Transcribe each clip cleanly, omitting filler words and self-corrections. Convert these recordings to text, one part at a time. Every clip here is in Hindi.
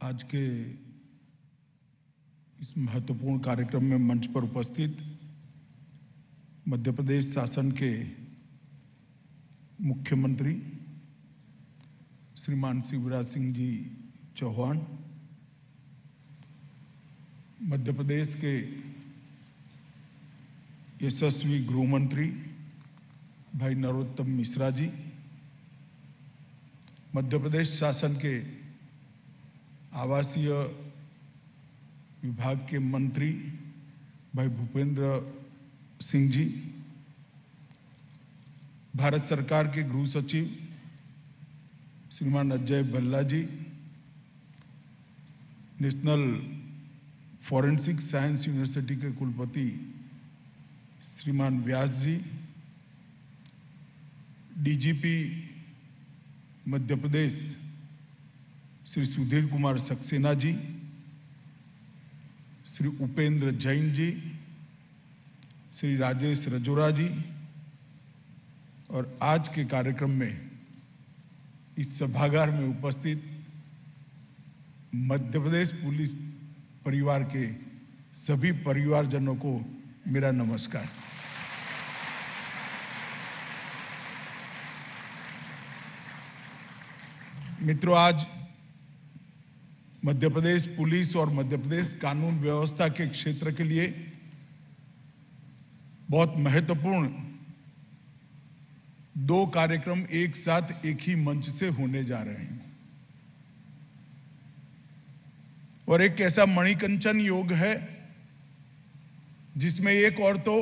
आज के इस महत्वपूर्ण कार्यक्रम में मंच पर उपस्थित मध्य प्रदेश शासन के मुख्यमंत्री श्रीमान शिवराज सिंह जी चौहान, मध्य प्रदेश के यशस्वी गृह मंत्री भाई नरोत्तम मिश्रा जी, मध्य प्रदेश शासन के आवासीय विभाग के मंत्री भाई भूपेंद्र सिंह जी, भारत सरकार के गृह सचिव श्रीमान अजय भल्ला जी, नेशनल फॉरेंसिक साइंस यूनिवर्सिटी के कुलपति श्रीमान व्यास जी, डीजीपी मध्य प्रदेश श्री सुधीर कुमार सक्सेना जी, श्री उपेंद्र जैन जी, श्री राजेश रजोरा जी, और आज के कार्यक्रम में इस सभागार में उपस्थित मध्य प्रदेश पुलिस परिवार के सभी परिवारजनों को मेरा नमस्कार। मित्रों, आज मध्य प्रदेश पुलिस और मध्य प्रदेश कानून व्यवस्था के क्षेत्र के लिए बहुत महत्वपूर्ण दो कार्यक्रम एक साथ एक ही मंच से होने जा रहे हैं और एक ऐसा मणिकंचन योग है जिसमें एक और तो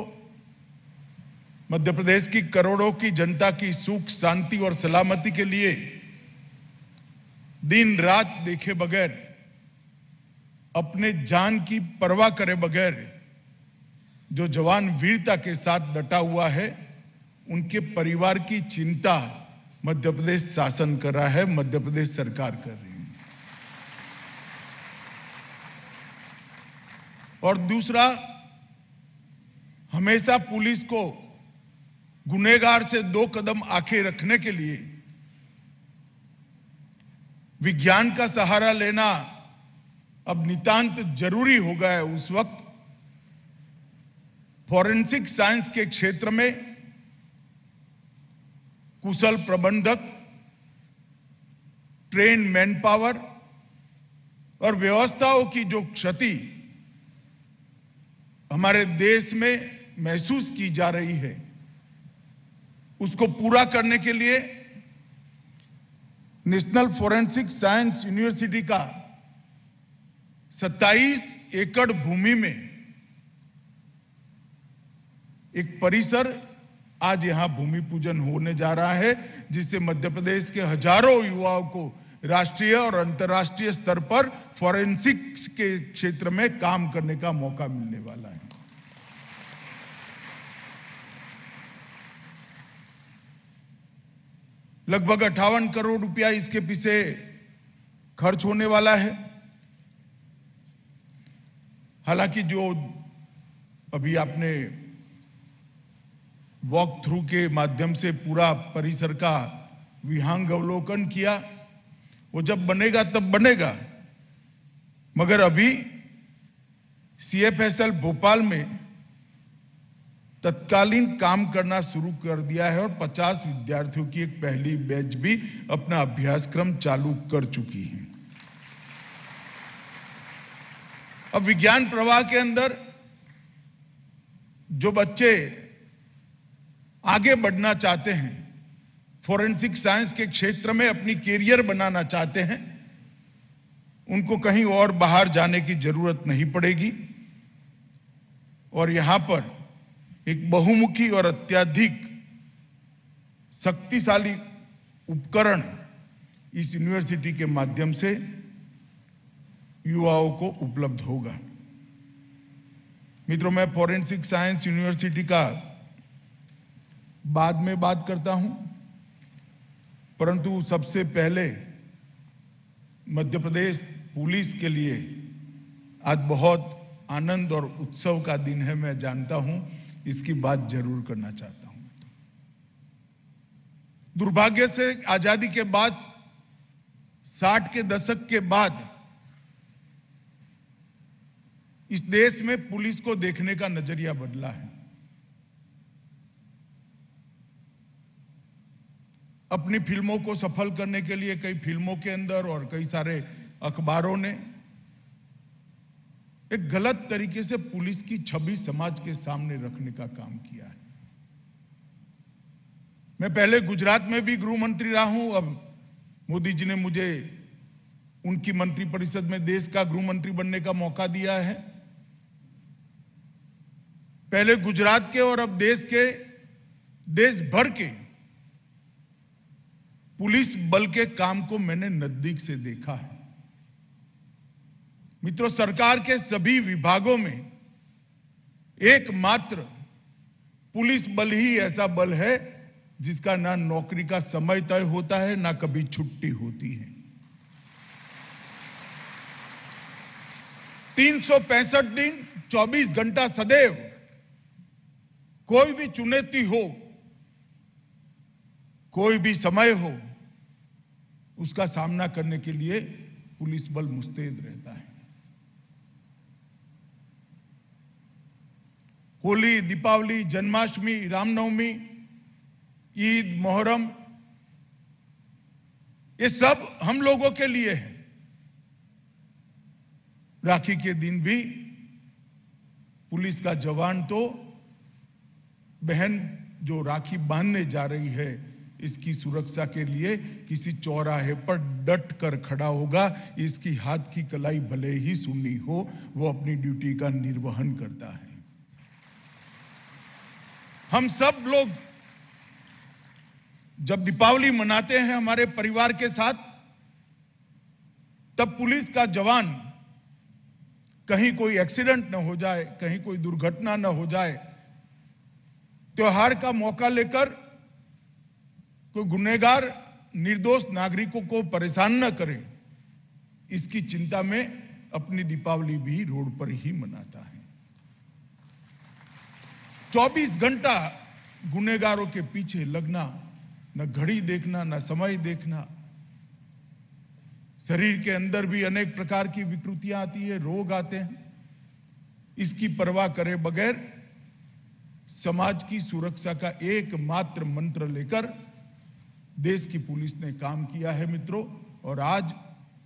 मध्य प्रदेश की करोड़ों की जनता की सुख, शांति और सलामती के लिए दिन रात देखे बगैर, अपने जान की परवाह करे बगैर जो जवान वीरता के साथ डटा हुआ है, उनके परिवार की चिंता मध्य प्रदेश शासन कर रहा है, मध्य प्रदेश सरकार कर रही है। और दूसरा, हमेशा पुलिस को गुनहगार से दो कदम आगे रखने के लिए विज्ञान का सहारा लेना अब नितांत जरूरी हो गया है। उस वक्त फॉरेंसिक साइंस के क्षेत्र में कुशल प्रबंधक, ट्रेन मैन पावर और व्यवस्थाओं की जो क्षति हमारे देश में महसूस की जा रही है, उसको पूरा करने के लिए नेशनल फॉरेंसिक साइंस यूनिवर्सिटी का 27 एकड़ भूमि में एक परिसर आज यहां भूमि पूजन होने जा रहा है, जिससे मध्य प्रदेश के हजारों युवाओं को राष्ट्रीय और अंतर्राष्ट्रीय स्तर पर फॉरेंसिक्स के क्षेत्र में काम करने का मौका मिलने वाला है। लगभग 58 करोड़ रुपया इसके पीछे खर्च होने वाला है। हालांकि जो अभी आपने वॉक थ्रू के माध्यम से पूरा परिसर का विहंग अवलोकन किया, वो जब बनेगा तब बनेगा, मगर अभी सीएफएसएल भोपाल में तत्कालीन काम करना शुरू कर दिया है और 50 विद्यार्थियों की एक पहली बैच भी अपना अभ्यासक्रम चालू कर चुकी है। अब विज्ञान प्रवाह के अंदर जो बच्चे आगे बढ़ना चाहते हैं, फॉरेंसिक साइंस के क्षेत्र में अपनी कैरियर बनाना चाहते हैं, उनको कहीं और बाहर जाने की जरूरत नहीं पड़ेगी और यहां पर एक बहुमुखी और अत्यधिक शक्तिशाली उपकरण इस यूनिवर्सिटी के माध्यम से युवाओं को उपलब्ध होगा। मित्रों, मैं फॉरेंसिक साइंस यूनिवर्सिटी का बाद में बात करता हूं, परंतु सबसे पहले मध्य प्रदेश पुलिस के लिए आज बहुत आनंद और उत्सव का दिन है। मैं जानता हूं, इसकी बात जरूर करना चाहता हूं। दुर्भाग्य से आजादी के बाद 60 के दशक के बाद इस देश में पुलिस को देखने का नजरिया बदला है। अपनी फिल्मों को सफल करने के लिए कई फिल्मों के अंदर और कई सारे अखबारों ने एक गलत तरीके से पुलिस की छवि समाज के सामने रखने का काम किया है। मैं पहले गुजरात में भी गृह मंत्री रहा हूं, अब मोदी जी ने मुझे उनकी मंत्रिपरिषद में देश का गृह मंत्री बनने का मौका दिया है। पहले गुजरात के और अब देश भर के पुलिस बल के काम को मैंने नजदीक से देखा है। मित्रों, सरकार के सभी विभागों में एकमात्र पुलिस बल ही ऐसा बल है जिसका ना नौकरी का समय तय होता है, ना कभी छुट्टी होती है। 365 दिन 24 घंटा सदैव कोई भी चुनौती हो, कोई भी समय हो, उसका सामना करने के लिए पुलिस बल मुस्तैद रहता है। होली, दीपावली, जन्माष्टमी, रामनवमी, ईद, मोहर्रम, ये सब हम लोगों के लिए है। राखी के दिन भी पुलिस का जवान तो बहन जो राखी बांधने जा रही है इसकी सुरक्षा के लिए किसी चौराहे पर डट कर खड़ा होगा। इसकी हाथ की कलाई भले ही सुन्नी हो, वो अपनी ड्यूटी का निर्वहन करता है। हम सब लोग जब दीपावली मनाते हैं हमारे परिवार के साथ, तब पुलिस का जवान कहीं कोई एक्सीडेंट न हो जाए, कहीं कोई दुर्घटना न हो जाए, त्योहार का मौका लेकर कोई गुनहगार निर्दोष नागरिकों को परेशान न करे, इसकी चिंता में अपनी दीपावली भी रोड पर ही मनाता है। 24 घंटा गुनहगारों के पीछे लगना, न घड़ी देखना, न समय देखना। शरीर के अंदर भी अनेक प्रकार की विकृतियां आती है, रोग आते हैं। इसकी परवाह करे बगैर समाज की सुरक्षा का एकमात्र मंत्र लेकर देश की पुलिस ने काम किया है मित्रों। और आज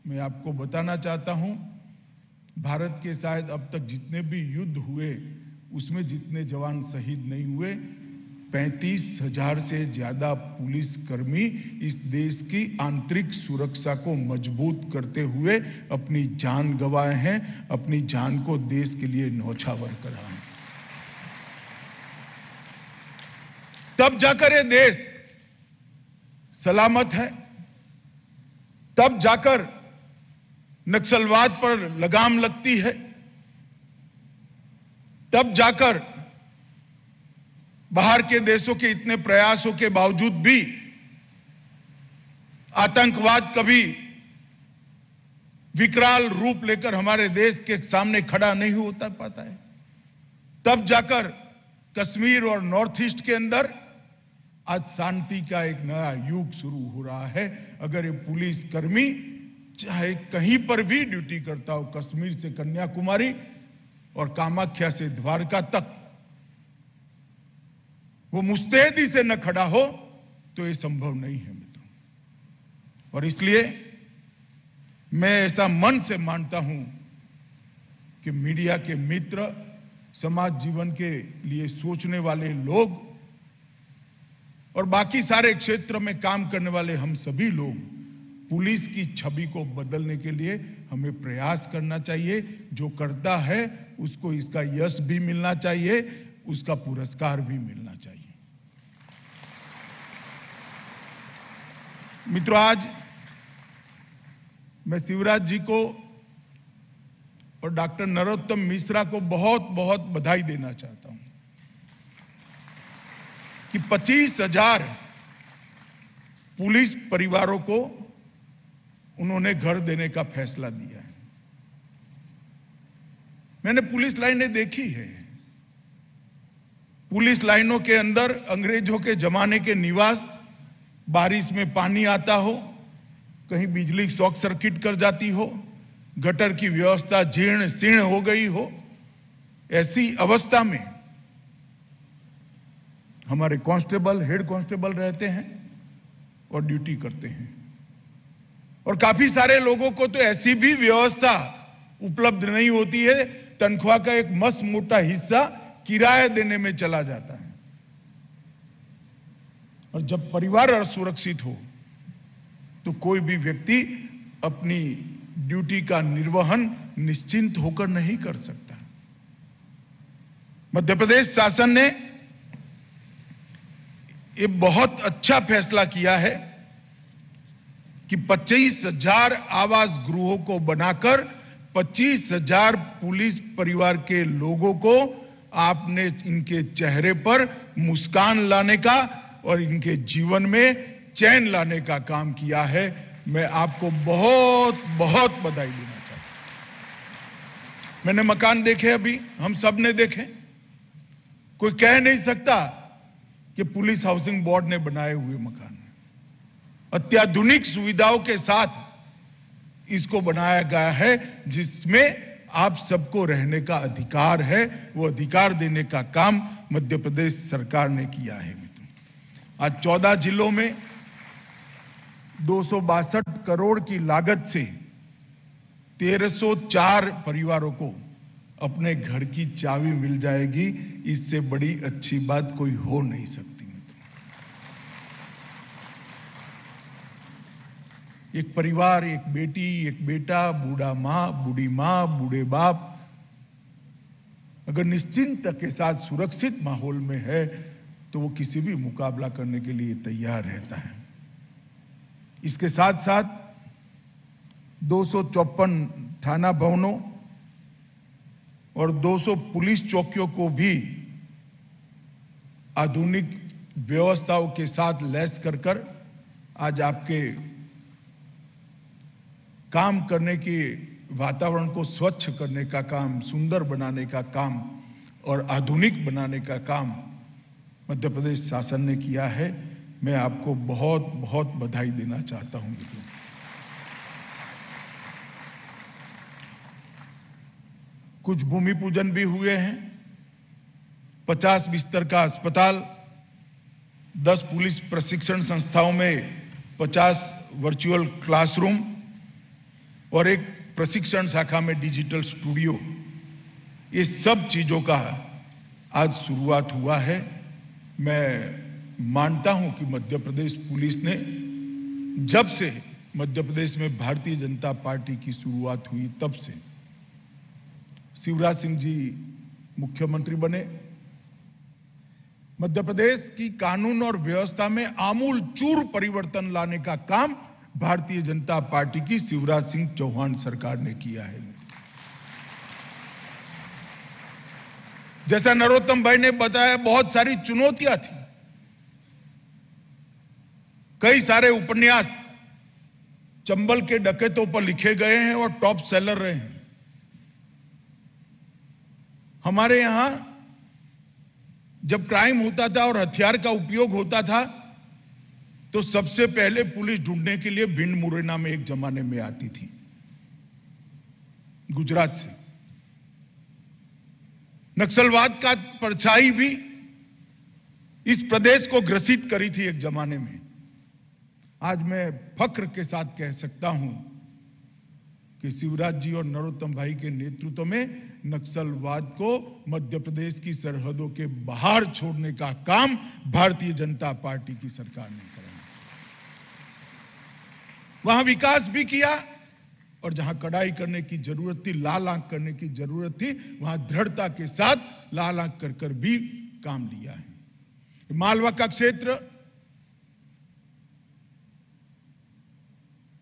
मैं आपको बताना चाहता हूं, भारत के शायद अब तक जितने भी युद्ध हुए उसमें जितने जवान शहीद नहीं हुए, 35,000 से ज्यादा पुलिसकर्मी इस देश की आंतरिक सुरक्षा को मजबूत करते हुए अपनी जान गंवाए हैं, अपनी जान को देश के लिए न्यौछावर करा है। तब जाकर ये देश सलामत है, तब जाकर नक्सलवाद पर लगाम लगती है, तब जाकर बाहर के देशों के इतने प्रयासों के बावजूद भी आतंकवाद कभी विकराल रूप लेकर हमारे देश के सामने खड़ा नहीं होता पाता है। तब जाकर कश्मीर और नॉर्थ ईस्ट के अंदर आज शांति का एक नया युग शुरू हो रहा है। अगर ये पुलिसकर्मी चाहे कहीं पर भी ड्यूटी करता हो, कश्मीर से कन्याकुमारी और कामाख्या से द्वारका तक, वो मुस्तैदी से न खड़ा हो तो ये संभव नहीं है मित्रों। और इसलिए मैं ऐसा मन से मानता हूं कि मीडिया के मित्र, समाज जीवन के लिए सोचने वाले लोग और बाकी सारे क्षेत्र में काम करने वाले हम सभी लोग पुलिस की छवि को बदलने के लिए हमें प्रयास करना चाहिए। जो करता है उसको इसका यश भी मिलना चाहिए, उसका पुरस्कार भी मिलना चाहिए। मित्रों, आज मैं शिवराज जी को और डॉक्टर नरोत्तम मिश्रा को बहुत बहुत बधाई देना चाहता हूं कि 25,000 पुलिस परिवारों को उन्होंने घर देने का फैसला लिया है। मैंने पुलिस लाइनें देखी है। पुलिस लाइनों के अंदर अंग्रेजों के जमाने के निवास, बारिश में पानी आता हो, कहीं बिजली शॉर्ट सर्किट कर जाती हो, गटर की व्यवस्था जीर्ण शीर्ण हो गई हो, ऐसी अवस्था में हमारे कांस्टेबल, हेड कांस्टेबल रहते हैं और ड्यूटी करते हैं। और काफी सारे लोगों को तो ऐसी भी व्यवस्था उपलब्ध नहीं होती है, तनख्वाह का एक मस्त मोटा हिस्सा किराया देने में चला जाता है। और जब परिवार असुरक्षित हो तो कोई भी व्यक्ति अपनी ड्यूटी का निर्वहन निश्चिंत होकर नहीं कर सकता। मध्य प्रदेश शासन ने ये बहुत अच्छा फैसला किया है कि 25,000 आवास गृहों को बनाकर 25,000 पुलिस परिवार के लोगों को आपने इनके चेहरे पर मुस्कान लाने का और इनके जीवन में चैन लाने का काम किया है। मैं आपको बहुत बहुत बधाई देना चाहता हूं। मैंने मकान देखे, अभी हम सब ने देखे। कोई कह नहीं सकता कि पुलिस हाउसिंग बोर्ड ने बनाए हुए मकान, अत्याधुनिक सुविधाओं के साथ इसको बनाया गया है, जिसमें आप सबको रहने का अधिकार है। वो अधिकार देने का काम मध्य प्रदेश सरकार ने किया है। आज 14 जिलों में 262 करोड़ की लागत से 1304 परिवारों को अपने घर की चाबी मिल जाएगी। इससे बड़ी अच्छी बात कोई हो नहीं सकती। एक परिवार, एक बेटी, एक बेटा, बूढ़ा मां, बूढ़ी मां, बूढ़े बाप अगर निश्चिंत के साथ सुरक्षित माहौल में है तो वो किसी भी मुकाबला करने के लिए तैयार रहता है। इसके साथ साथ 254 थाना भवनों और 200 पुलिस चौकियों को भी आधुनिक व्यवस्थाओं के साथ लैस कर आज आपके काम करने के वातावरण को स्वच्छ करने का काम, सुंदर बनाने का काम और आधुनिक बनाने का काम मध्य प्रदेश शासन ने किया है। मैं आपको बहुत बहुत बधाई देना चाहता हूं। कुछ भूमि पूजन भी हुए हैं। 50 बिस्तर का अस्पताल, 10 पुलिस प्रशिक्षण संस्थाओं में 50 वर्चुअल क्लासरूम और एक प्रशिक्षण शाखा में डिजिटल स्टूडियो, ये सब चीजों का आज शुरुआत हुआ है। मैं मानता हूं कि मध्य प्रदेश पुलिस ने, जब से मध्य प्रदेश में भारतीय जनता पार्टी की शुरुआत हुई तब से, शिवराज सिंह जी मुख्यमंत्री बने, मध्य प्रदेश की कानून और व्यवस्था में आमूल चूर परिवर्तन लाने का काम भारतीय जनता पार्टी की शिवराज सिंह चौहान सरकार ने किया है। जैसा नरोत्तम भाई ने बताया, बहुत सारी चुनौतियां थी। कई सारे उपन्यास चंबल के डकैतों पर लिखे गए हैं और टॉप सेलर रहे हैं। हमारे यहां जब क्राइम होता था और हथियार का उपयोग होता था तो सबसे पहले पुलिस ढूंढने के लिए भिंड मुरैना में एक जमाने में आती थी, गुजरात से। नक्सलवाद का परछाई भी इस प्रदेश को ग्रसित करी थी एक जमाने में। आज मैं फक्र के साथ कह सकता हूं कि शिवराज जी और नरोत्तम भाई के नेतृत्व में नक्सलवाद को मध्य प्रदेश की सरहदों के बाहर छोड़ने का काम भारतीय जनता पार्टी की सरकार ने किया। वहां विकास भी किया और जहां कड़ाई करने की जरूरत थी, लाल आंख करने की जरूरत थी, वहां दृढ़ता के साथ लाल आंख कर भी काम लिया है। मालवा का क्षेत्र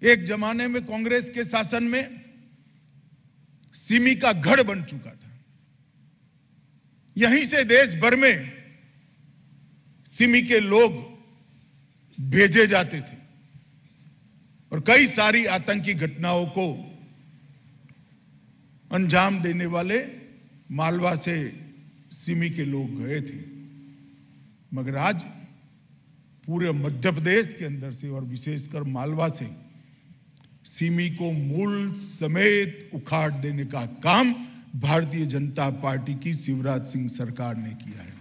एक जमाने में कांग्रेस के शासन में सिमी का गढ़ बन चुका था। यहीं से देश भर में सिमी के लोग भेजे जाते थे और कई सारी आतंकी घटनाओं को अंजाम देने वाले मालवा से सिमी के लोग गए थे। मगर आज पूरे मध्य प्रदेश के अंदर से और विशेषकर मालवा से सिमी को मूल समेत उखाड़ देने का काम भारतीय जनता पार्टी की शिवराज सिंह सरकार ने किया है।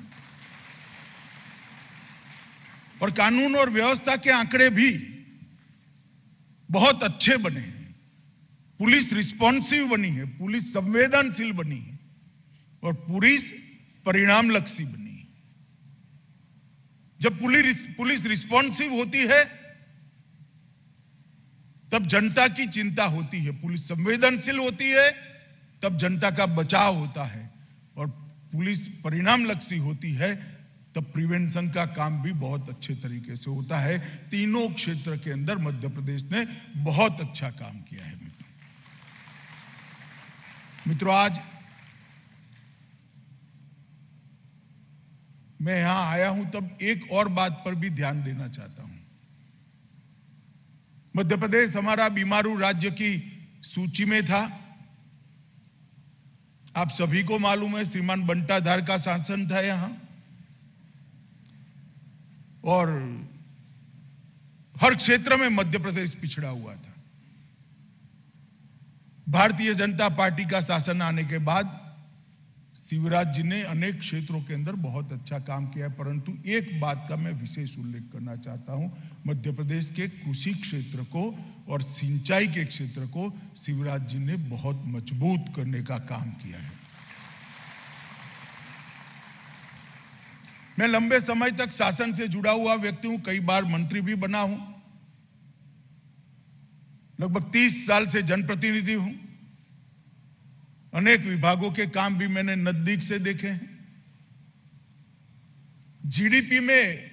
और कानून और व्यवस्था के आंकड़े भी बहुत अच्छे बने हैं। पुलिस रिस्पॉन्सिव बनी है, पुलिस संवेदनशील बनी है और पुलिस परिणाम लक्षी बनी है। जब पुलिस रिस्पॉन्सिव होती है तब जनता की चिंता होती है, पुलिस संवेदनशील होती है तब जनता का बचाव होता है और पुलिस परिणाम लक्षी होती है तब प्रिवेंशन का काम भी बहुत अच्छे तरीके से होता है। तीनों क्षेत्र के अंदर मध्य प्रदेश ने बहुत अच्छा काम किया है। मित्रों, आज मैं यहां आया हूं तब एक और बात पर भी ध्यान देना चाहता हूं। मध्य प्रदेश हमारा बीमारू राज्य की सूची में था। आप सभी को मालूम है, श्रीमान बंटाधार का शासन था यहां और हर क्षेत्र में मध्य प्रदेश पिछड़ा हुआ था। भारतीय जनता पार्टी का शासन आने के बाद शिवराज जी ने अनेक क्षेत्रों के अंदर बहुत अच्छा काम किया है, परंतु एक बात का मैं विशेष उल्लेख करना चाहता हूं। मध्य प्रदेश के कृषि क्षेत्र को और सिंचाई के क्षेत्र को शिवराज जी ने बहुत मजबूत करने का काम किया है। मैं लंबे समय तक शासन से जुड़ा हुआ व्यक्ति हूं, कई बार मंत्री भी बना हूं, लगभग 30 साल से जनप्रतिनिधि हूं। अनेक विभागों के काम भी मैंने नजदीक से देखे हैं। जीडीपी में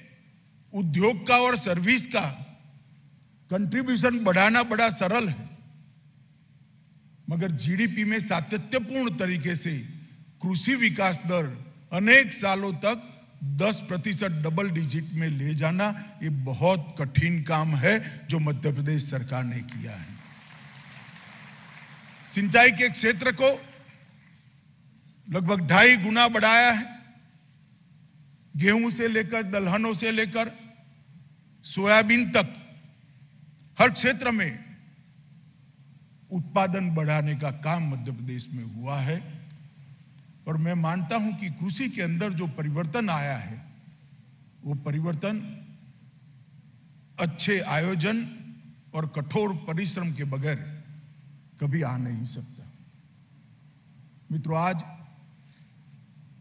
उद्योग का और सर्विस का कंट्रीब्यूशन बढ़ाना बड़ा सरल है, मगर जीडीपी में सातत्यपूर्ण तरीके से कृषि विकास दर अनेक सालों तक 10% डबल डिजिट में ले जाना, ये बहुत कठिन काम है जो मध्य प्रदेश सरकार ने किया है। सिंचाई के क्षेत्र को लगभग 2.5 गुना बढ़ाया है। गेहूं से लेकर दलहनों से लेकर सोयाबीन तक हर क्षेत्र में उत्पादन बढ़ाने का काम मध्य प्रदेश में हुआ है। और मैं मानता हूं कि कृषि के अंदर जो परिवर्तन आया है वो परिवर्तन अच्छे आयोजन और कठोर परिश्रम के बगैर कभी आ नहीं सकता। मित्रों, आज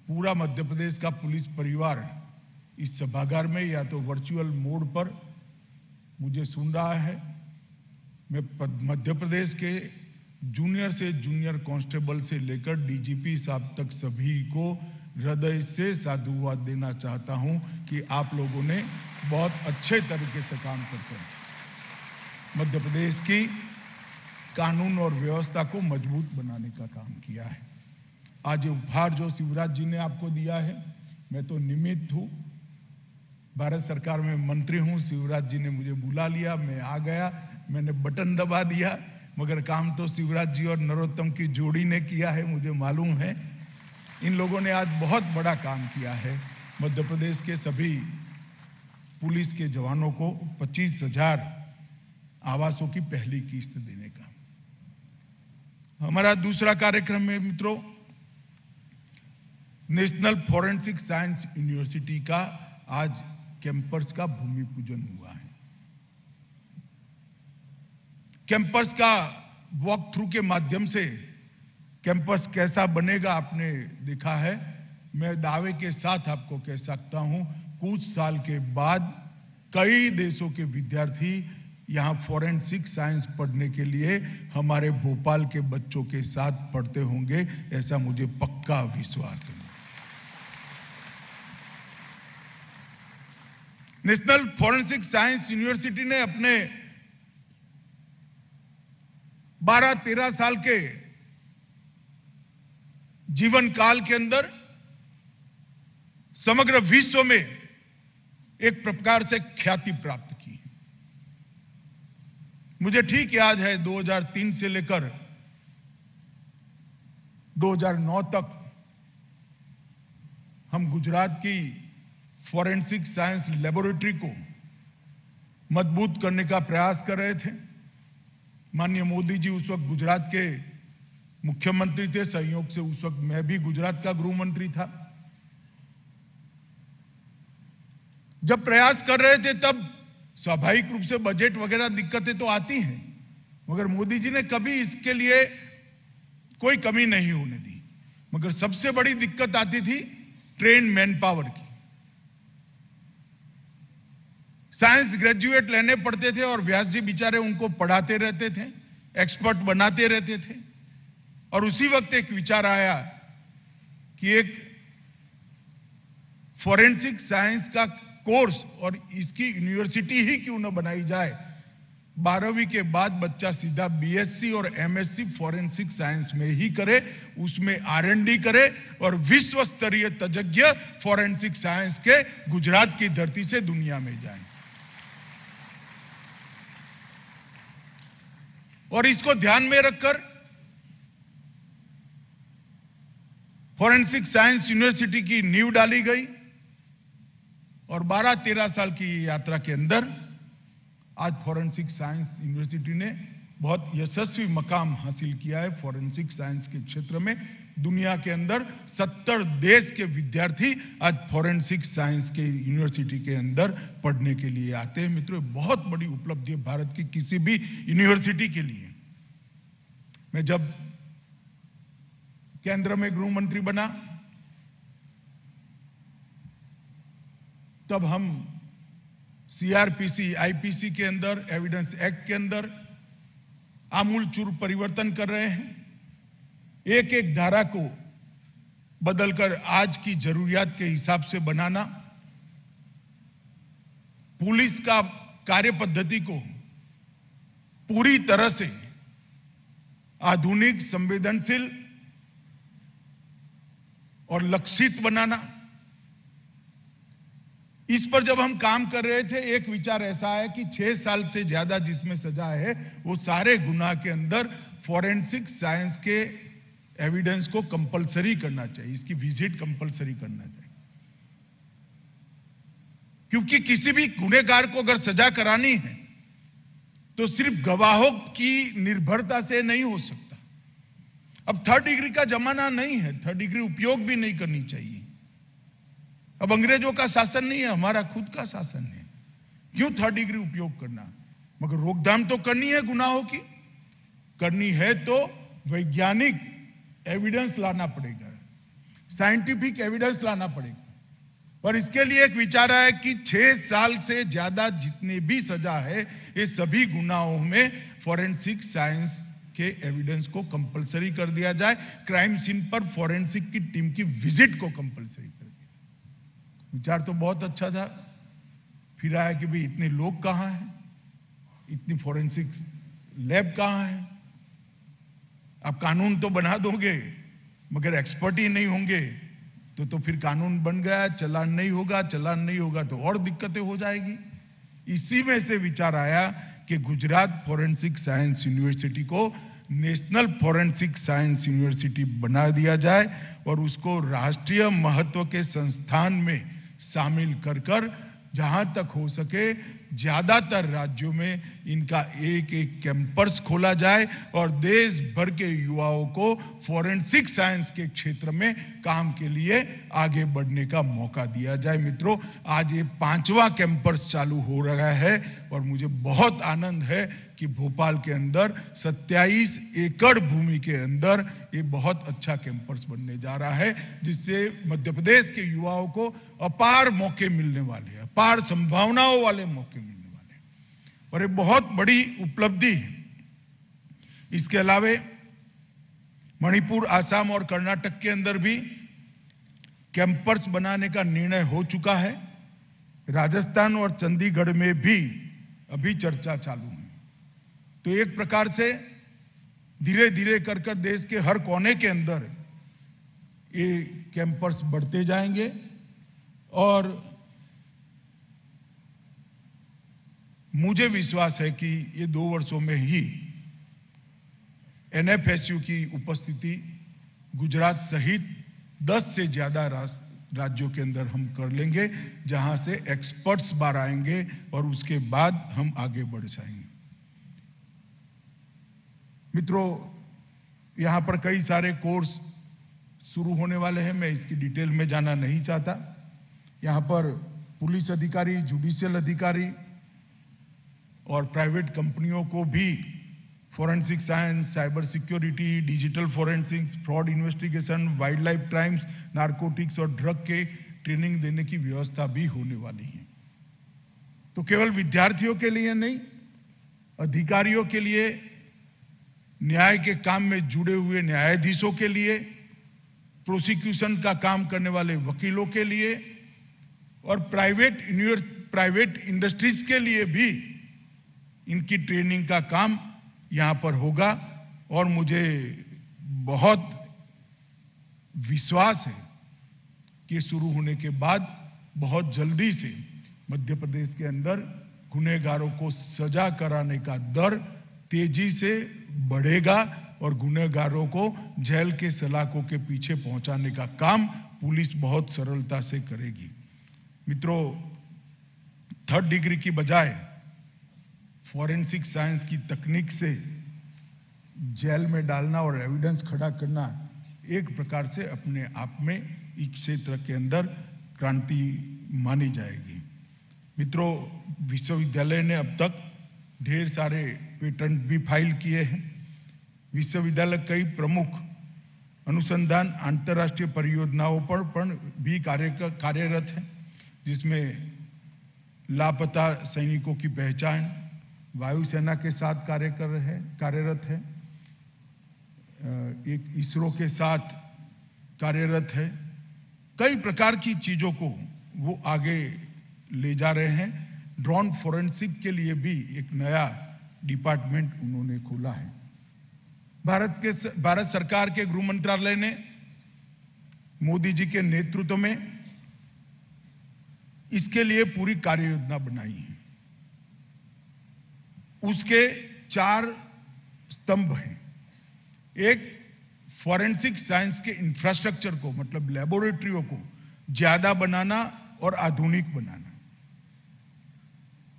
पूरा मध्य प्रदेश का पुलिस परिवार इस सभागार में या तो वर्चुअल मोड पर मुझे सुन रहा है। मैं मध्य प्रदेश के जूनियर से जूनियर कांस्टेबल से लेकर डीजीपी साहब तक सभी को हृदय से साधुवाद देना चाहता हूं कि आप लोगों ने बहुत अच्छे तरीके से काम करते हैं मध्य प्रदेश की कानून और व्यवस्था को मजबूत बनाने का काम किया है। आज ये उपहार जो शिवराज जी ने आपको दिया है, मैं तो निमित्त हूं। भारत सरकार में मंत्री हूं, शिवराज जी ने मुझे बुला लिया, मैं आ गया, मैंने बटन दबा दिया, मगर काम तो शिवराज जी और नरोत्तम की जोड़ी ने किया है, मुझे मालूम है। इन लोगों ने आज बहुत बड़ा काम किया है। मध्य प्रदेश के सभी पुलिस के जवानों को 25,000 आवासों की पहली किस्त देने का। हमारा दूसरा कार्यक्रम है मित्रों, नेशनल फॉरेंसिक साइंस यूनिवर्सिटी का आज कैंपस का भूमि पूजन हुआ है। कैंपस का वॉक थ्रू के माध्यम से कैंपस कैसा बनेगा आपने देखा है। मैं दावे के साथ आपको कह सकता हूं, कुछ साल के बाद कई देशों के विद्यार्थी यहां फॉरेंसिक साइंस पढ़ने के लिए हमारे भोपाल के बच्चों के साथ पढ़ते होंगे, ऐसा मुझे पक्का विश्वास है। नेशनल फॉरेंसिक साइंस यूनिवर्सिटी ने अपने 12-13 साल के जीवन काल के अंदर समग्र विश्व में एक प्रकार से ख्याति प्राप्त की। मुझे ठीक याद है 2003 से लेकर 2009 तक हम गुजरात की फॉरेंसिक साइंस लेबोरेटरी को मजबूत करने का प्रयास कर रहे थे। माननीय मोदी जी उस वक्त गुजरात के मुख्यमंत्री थे, संयोग से उस वक्त मैं भी गुजरात का गृह मंत्री था। जब प्रयास कर रहे थे तब स्वाभाविक रूप से बजट वगैरह दिक्कतें तो आती हैं, मगर मोदी जी ने कभी इसके लिए कोई कमी नहीं होने दी। मगर सबसे बड़ी दिक्कत आती थी ट्रेन मैन पावर की। साइंस ग्रेजुएट लेने पड़ते थे और व्यास जी बेचारे उनको पढ़ाते रहते थे, एक्सपर्ट बनाते रहते थे। और उसी वक्त एक विचार आया कि एक फॉरेंसिक साइंस का कोर्स और इसकी यूनिवर्सिटी ही क्यों न बनाई जाए। 12वीं के बाद बच्चा सीधा बीएससी और एमएससी फॉरेंसिक साइंस में ही करे, उसमें आरएनडी करे और विश्व स्तरीय तज्ञ फॉरेंसिक साइंस के गुजरात की धरती से दुनिया में जाए। और इसको ध्यान में रखकर फॉरेंसिक साइंस यूनिवर्सिटी की नींव डाली गई और 12-13 साल की यात्रा के अंदर आज फॉरेंसिक साइंस यूनिवर्सिटी ने बहुत यशस्वी मकाम हासिल किया है। फॉरेंसिक साइंस के क्षेत्र में दुनिया के अंदर 70 देश के विद्यार्थी आज फॉरेंसिक साइंस के यूनिवर्सिटी के अंदर पढ़ने के लिए आते हैं। मित्रों, बहुत बड़ी उपलब्धि है भारत की किसी भी यूनिवर्सिटी के लिए। मैं जब केंद्र में गृह मंत्री बना तब हम सीआरपीसी, आईपीसी के अंदर, एविडेंस एक्ट के अंदर आमूलचूल परिवर्तन कर रहे हैं। एक एक धारा को बदलकर आज की जरूरियात के हिसाब से बनाना, पुलिस का कार्य पद्धति को पूरी तरह से आधुनिक, संवेदनशील और लक्षित बनाना, इस पर जब हम काम कर रहे थे एक विचार ऐसा है कि 6 साल से ज्यादा जिसमें सजा है वो सारे गुनाह के अंदर फॉरेंसिक साइंस के एविडेंस को कंपलसरी करना चाहिए, इसकी विजिट कंपलसरी करना चाहिए। क्योंकि किसी भी गुनहगार को अगर सजा करानी है तो सिर्फ गवाहों की निर्भरता से नहीं हो सकता। अब 3rd डिग्री का जमाना नहीं है, 3rd डिग्री उपयोग भी नहीं करनी चाहिए। अब अंग्रेजों का शासन नहीं है, हमारा खुद का शासन है, क्यों 3rd डिग्री उपयोग करना। मगर रोकथाम तो करनी है, गुनाहों की करनी है तो वैज्ञानिक एविडेंस लाना पड़ेगा, साइंटिफिक एविडेंस लाना पड़ेगा। और इसके लिए एक विचार है कि 6 साल से ज्यादा जितने भी सजा है ये सभी गुनाहों में फॉरेंसिक साइंस के एविडेंस को कंपलसरी कर दिया जाए। क्राइम सीन पर फॉरेंसिक की टीम की विजिट को कंपलसरी कर दिया। विचार तो बहुत अच्छा था, फिर आया कि भाई इतने लोग कहां हैं, इतनी फॉरेंसिक लैब कहां है। आप कानून तो बना दोगे मगर एक्सपर्ट ही नहीं होंगे तो फिर कानून बन गया, चलान नहीं होगा, चलान नहीं होगा तो और दिक्कतें हो जाएगी। इसी में से विचार आया कि गुजरात फॉरेंसिक साइंस यूनिवर्सिटी को नेशनल फॉरेंसिक साइंस यूनिवर्सिटी बना दिया जाए और उसको राष्ट्रीय महत्व के संस्थान में शामिल कर जहां तक हो सके ज्यादातर राज्यों में इनका एक एक कैंपस खोला जाए और देश भर के युवाओं को फॉरेंसिक साइंस के क्षेत्र में काम के लिए आगे बढ़ने का मौका दिया जाए। मित्रों, आज ये 5वां कैंपस चालू हो रहा है और मुझे बहुत आनंद है कि भोपाल के अंदर 27 एकड़ भूमि के अंदर ये बहुत अच्छा कैंपस बनने जा रहा है, जिससे मध्य प्रदेश के युवाओं को अपार मौके मिलने वाले हैं, अपार संभावनाओं वाले मौके मिलने वाले हैं और ये बहुत बड़ी उपलब्धि है। इसके अलावे मणिपुर, आसाम और कर्नाटक के अंदर भी कैंपस बनाने का निर्णय हो चुका है। राजस्थान और चंडीगढ़ में भी अभी चर्चा चालू है। तो एक प्रकार से धीरे धीरे कर देश के हर कोने के अंदर ये कैंपस बढ़ते जाएंगे और मुझे विश्वास है कि ये 2 वर्षों में ही एनएफएसयू की उपस्थिति गुजरात सहित 10 से ज्यादा राज्यों के अंदर हम कर लेंगे, जहां से एक्सपर्ट्स बाहर आएंगे और उसके बाद हम आगे बढ़ जाएंगे। मित्रों, यहां पर कई सारे कोर्स शुरू होने वाले हैं, मैं इसकी डिटेल में जाना नहीं चाहता। यहां पर पुलिस अधिकारी, जुडिशियल अधिकारी और प्राइवेट कंपनियों को भी forensic science, cyber security, digital forensics, fraud investigation, wild life crimes, narcotics और ड्रग के ट्रेनिंग देने की व्यवस्था भी होने वाली है। तो केवल विद्यार्थियों के लिए नहीं, अधिकारियों के लिए, न्याय के काम में जुड़े हुए न्यायाधीशों के लिए, प्रोसिक्यूशन का काम करने वाले वकीलों के लिए और प्राइवेट इंडस्ट्रीज के लिए भी इनकी ट्रेनिंग का काम यहां पर होगा। और मुझे बहुत विश्वास है कि शुरू होने के बाद बहुत जल्दी से मध्य प्रदेश के अंदर गुनहगारों को सजा कराने का दर तेजी से बढ़ेगा और गुनहगारों को जेल के सलाखों के पीछे पहुंचाने का काम पुलिस बहुत सरलता से करेगी। मित्रों, थर्ड डिग्री की बजाय फॉरेंसिक साइंस की तकनीक से जेल में डालना और एविडेंस खड़ा करना एक प्रकार से अपने आप में इस क्षेत्र के अंदर क्रांति मानी जाएगी। मित्रों, विश्वविद्यालय ने अब तक ढेर सारे पेटेंट भी फाइल किए हैं। विश्वविद्यालय कई प्रमुख अनुसंधान अंतर्राष्ट्रीय परियोजनाओं पर भी कार्यरत है, जिसमें लापता सैनिकों की पहचान, वायुसेना के साथ कार्यरत है, एक इसरो के साथ कार्यरत है। कई प्रकार की चीजों को वो आगे ले जा रहे हैं। ड्रोन फोरेंसिक के लिए भी एक नया डिपार्टमेंट उन्होंने खोला है। भारत सरकार के गृह मंत्रालय ने मोदी जी के नेतृत्व में इसके लिए पूरी कार्य योजना बनाई है। उसके 4 स्तंभ हैं। एक, फॉरेंसिक साइंस के इंफ्रास्ट्रक्चर को, मतलब लेबोरेटरियों को ज्यादा बनाना और आधुनिक बनाना।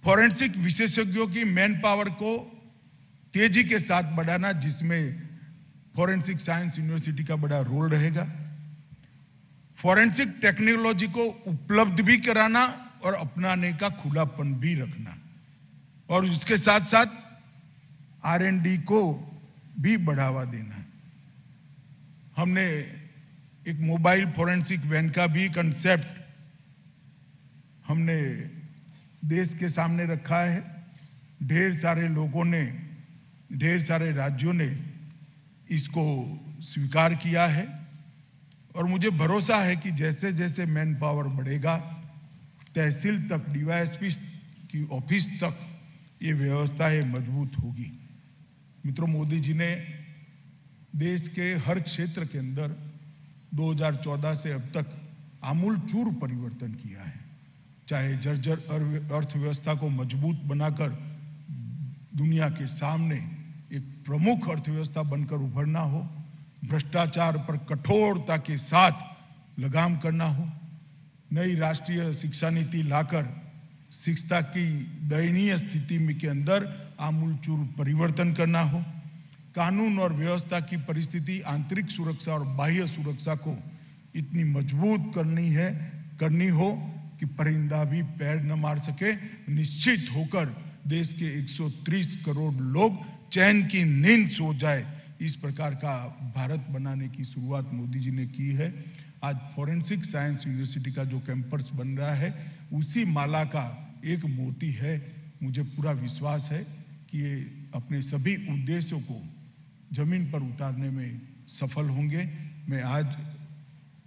फॉरेंसिक विशेषज्ञों की मैन पावर को तेजी के साथ बढ़ाना, जिसमें फॉरेंसिक साइंस यूनिवर्सिटी का बड़ा रोल रहेगा। फॉरेंसिक टेक्नोलॉजी को उपलब्ध भी कराना और अपनाने का खुलापन भी रखना, और उसके साथ साथ R&D को भी बढ़ावा देना। हमने एक मोबाइल फॉरेंसिक वैन का भी कंसेप्ट हमने देश के सामने रखा है। ढेर सारे लोगों ने, ढेर सारे राज्यों ने इसको स्वीकार किया है और मुझे भरोसा है कि जैसे जैसे मैन पावर बढ़ेगा, तहसील तक, डीवाईएसपी की ऑफिस तक ये व्यवस्थाएं मजबूत होगी। मित्रों, मोदी जी ने देश के हर क्षेत्र के अंदर 2014 से अब तक आमूलचूर परिवर्तन किया है। चाहे जर्जर अर्थव्यवस्था को मजबूत बनाकर दुनिया के सामने एक प्रमुख अर्थव्यवस्था बनकर उभरना हो, भ्रष्टाचार पर कठोरता के साथ लगाम करना हो, नई राष्ट्रीय शिक्षा नीति लाकर शिक्षा की दयनीय स्थिति में के अंदर आमूलचूर परिवर्तन करना हो, कानून और व्यवस्था की परिस्थिति, आंतरिक सुरक्षा और बाह्य सुरक्षा को इतनी मजबूत करनी हो कि परिंदा भी पैर न मार सके, निश्चित होकर देश के 130 करोड़ लोग चैन की नींद सो जाए, इस प्रकार का भारत बनाने की शुरुआत मोदी जी ने की है। आज फॉरेंसिक साइंस यूनिवर्सिटी का जो कैंपस बन रहा है, उसी माला का एक मोती है। मुझे पूरा विश्वास है कि ये अपने सभी उद्देश्यों को जमीन पर उतारने में सफल होंगे। मैं आज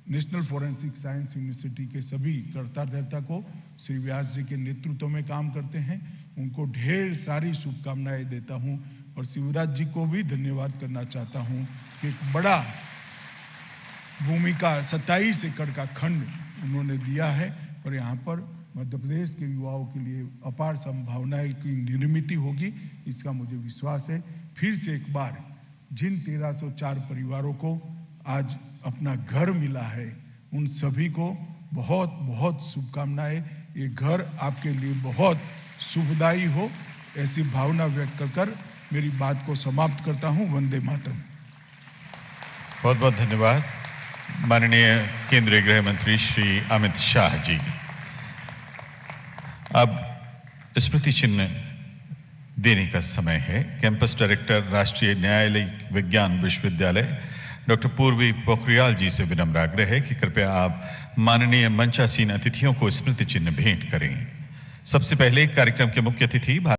नेशनल फॉरेंसिक साइंस यूनिवर्सिटी के सभी कर्ता धर्ता को, श्री व्यास जी के नेतृत्व में काम करते हैं, उनको ढेर सारी शुभकामनाएं देता हूं और शिवराज जी को भी धन्यवाद करना चाहता हूं कि एक बड़ा भूमि का 27 एकड़ का खंड उन्होंने दिया है और यहाँ पर मध्य प्रदेश के युवाओं के लिए अपार संभावनाएं की निर्मित होगी, इसका मुझे विश्वास है। फिर से एक बार जिन 1304 परिवारों को आज अपना घर मिला है, उन सभी को बहुत बहुत शुभकामनाएं। ये घर आपके लिए बहुत शुभदायी हो, ऐसी भावना व्यक्त कर मेरी बात को समाप्त करता हूं। वंदे मातरम। बहुत बहुत धन्यवाद माननीय केंद्रीय गृह मंत्री श्री अमित शाह जी। अब स्मृति चिन्ह देने का समय है। कैंपस डायरेक्टर राष्ट्रीय न्यायालयिक विज्ञान विश्वविद्यालय डॉक्टर पूर्वी पोखरियाल जी से विनम्र आग्रह है कि कृपया आप माननीय मंचासीन अतिथियों को स्मृति चिन्ह भेंट करें। सबसे पहले कार्यक्रम के मुख्य अतिथि